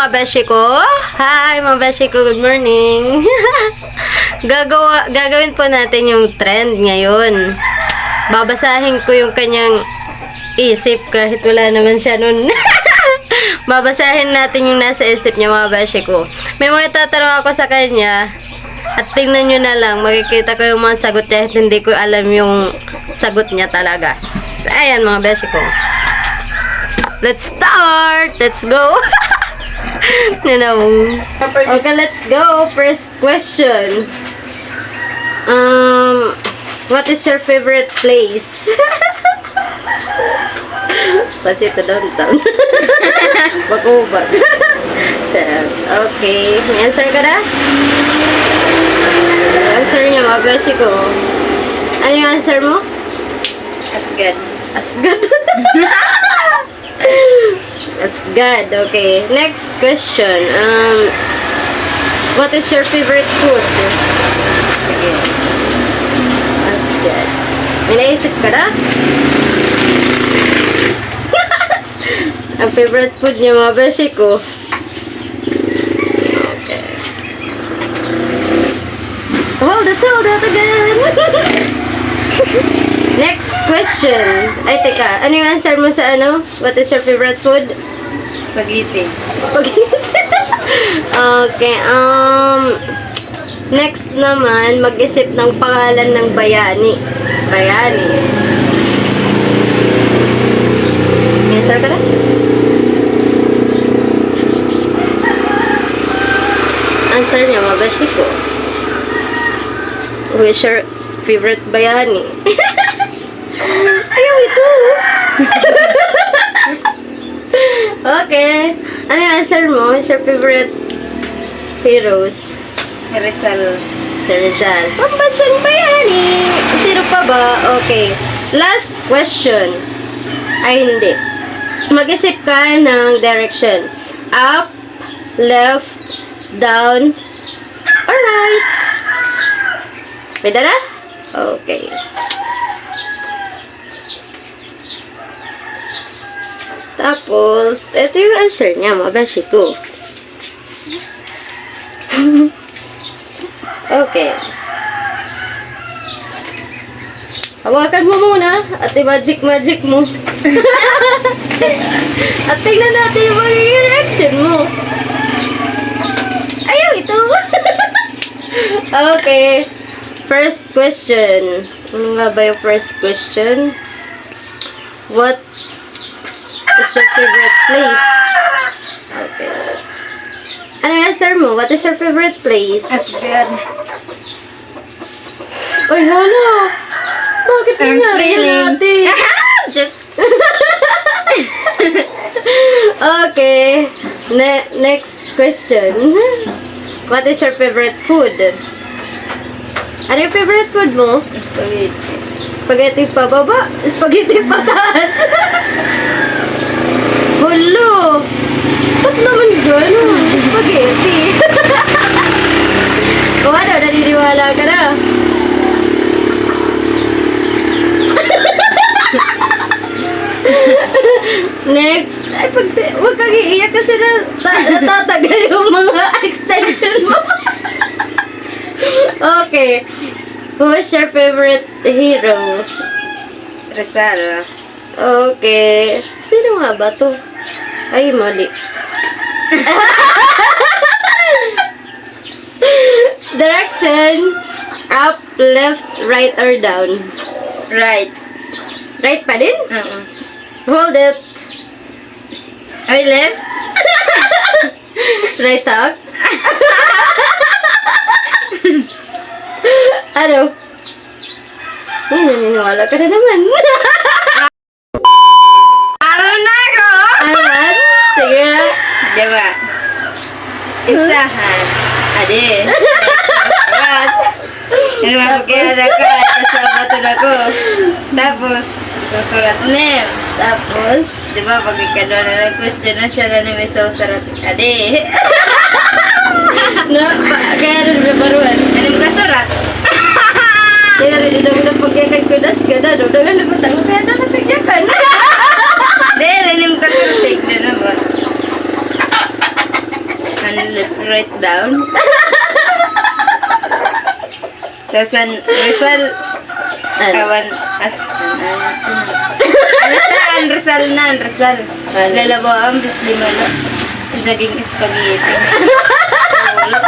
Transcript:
mga beshi ko. Hi mga beshi ko, good morning. Gagawin po natin yung trend ngayon. Babasahin ko yung kanyang isip kahit wala naman siya nun. Babasahin natin yung nasa isip niya mga beshi ko. May mga tatanong ako sa kanya at tingnan nyo na lang, makikita ko yung mga sagot niya at hindi ko alam yung sagot niya talaga. So, ayan mga beshi ko. Let's start! Let's go! Okay, let's go. First question. What is your favorite place? Pasito downtown. Bakuban. Sarap. Okay. May answer ka na? Answer niya, mga beshi ko. Ano yung answer mo? Asgad. Asgad. That's good. Okay. Next question. What is your favorite food? Okay. That's good. May naisip ka na? Ang favorite food niya mga beshi ko. Okay. Hold it again. Next question. Ay, teka. Ano yung answer mo sa ano? What is your favorite food? Spaghetti. Okay. Next naman, mag-isip ng pangalan ng bayani. Bayani. Answer ka na? Answer niya, mabashi ko. Who is your favorite bayani? Ayaw ito. Okay. Ano yung answer mo? Who's your favorite heroes? Rizal. Si Rizal. Pambansang bayani. Sino pa ba? Okay. Last question. Ay, hindi. Mag-isip ka ng direction. Up, left, down, or right. Pwede na? Okay. Tapos, ito yung answer niya, mabashi ko. Okay. Hawakan mo muna at i-magic mo. At tingnan natin yung magiging reaction mo. Ayaw ito. Okay. First question. Ano nga ba yung first question? What is your favorite place? Okay. Ano yung answer mo? What is your favorite place? Asgad. Ay, hala. Bakit I'm nangyari feeling. natin? Joke. Okay. Next question. What is your favorite food? Ano yung favorite food mo? Spaghetti. Spaghetti pa baba? Spaghetti pa taas? Hulo! Ba't naman gano'n? Spaghetti. O ano, naniniwala ka na? Next. Ay, huwag kang iiyak kasi natatagal yung mga extension mo. Okay. Who is your favorite hero? Rizal. Okay. Sino nga ba to? Ay, mali. Direction. Up, left, right, or down? Right. Right pa din? Hold it. Ay, left. Right up. Ano? Ay, naniniwala ka na naman. Alam na ako! Ayan. Sige na. Diba? Ipsahan. Ade. Surat. Nagmapagkaya ko at kasabato na ko. Tapos, susurat name. Tapos, Diba, pag ikadwa na ng question na siya na may susurat. Ade. no, kaya rin may baruan. Ano yung kasurat? Kaya rin daw na pagyakan ko das ka na. Daw na napatang kaya na napagyakan. Hindi, ano yung kasurat? Tignan na ba? left, right, down. Tapos Rizal, Ano? kawan, Rizal na, Rizal. Ano? Lalabaw ang bis lima lang. Naging spaghetti. Ulo.